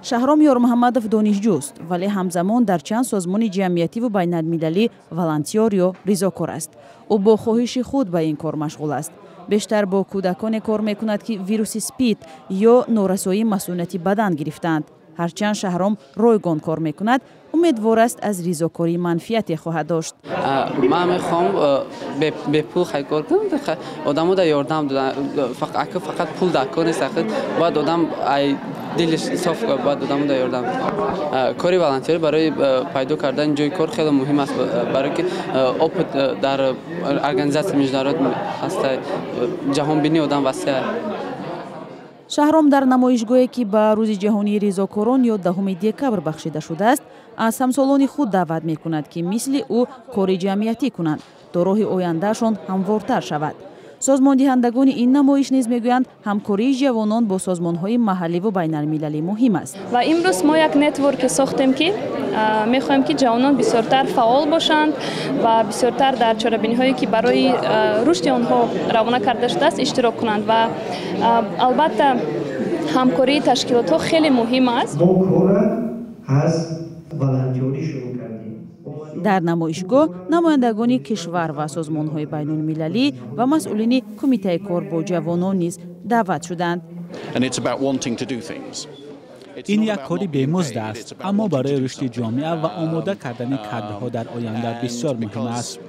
Шаҳром Ёрмуҳаммадов донишҷӯст, вале ҳамзамон дар чанд созмони ҷамъиятиву байналмилалӣ волонтёр ё ризокор аст. ӯ бо хоҳиши худ ба ин кор машғул аст. бештар бо кӯдаконе кор мекунад, ки вируси спид ё норасоии масунати бадан гирифтаанд. ҳарчанд Шаҳром ройгон кор мекунад, умедвор аст аз ризокорӣ манфиате хоҳад дошт. ман мехоҳам бепул хайкор кунам, одамода ёрдам додан, фақат пул дакор нест, бояд одам дилиш соф кунад, бояд одамода ёрдам. кори волонтёрӣ барои пайдо кардани ҷойи кор хеле муҳим аст, барое ки опыт дар организация меҷународ ҳаста, ҷаҳонбинии одам васеъ аст. Шаҳром дар намоишгоҳе, ки ба рӯзи ҷаҳонии ризокорон ё 10 декабр бахшида шудааст, аз ҳамсолони худ даъват мекунад, ки мисли ӯ кори ҷамъиятӣ кунанд, то роҳи ояндаашон ҳамвортар шавад. созмондиҳандагони ин намоиш низ мегӯянд, ҳамкории ҷавонон бо созмонҳои маҳалливу байналмилалӣ муҳим аст. ва имрӯз мо як нетворке сохтем, ки мехоҳем, ки ҷавонон бисёртар фаъол бошанд ва бисёртар дар чорабиниҳое, ки барои рушди онҳо равона карда шудааст, иштирок кунанд. ва албатта ҳамкории ташкилотҳо хеле муҳим аст. дар намоишгоҳ намояндагони кишвар ва созмонҳои байнулмилалӣ ва масъулини кумитаи кор бо ҷавонон низ даъват шуданд. ин як кори бемузд аст, аммо барои рушди ҷомеа ва омода кардани кадрҳо дар оянда бисёр муҳим аст.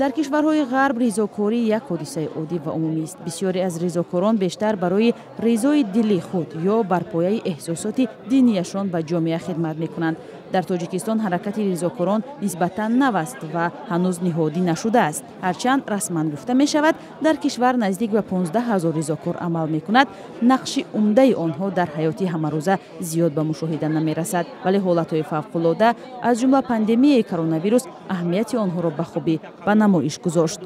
дар кишварҳои ғарб ризокорӣ як ҳодисаи оддӣ ва умумист. бисёре аз ризокорон бештар барои ризои дили худ ё барпояи эҳсосоти динияшон ба ҷомеа хидмат мекунанд. дар тоҷикистон ҳаракати ризокорон нисбатан нав аст ва ҳанӯз ниҳодӣ нашудааст. ҳарчанд расман гуфта мешавад, дар кишвар наздик ба 15 000 ризокор амал мекунад, нақши умдаи онҳо дар ҳаёти ҳамарӯза зиёд ба мушоҳида намерасад. вале ҳолатҳои фавқулода аз ҷумла пандемияи коронавирус аҳамияти онҳоро ба хубӣ ба намоиш гузошт.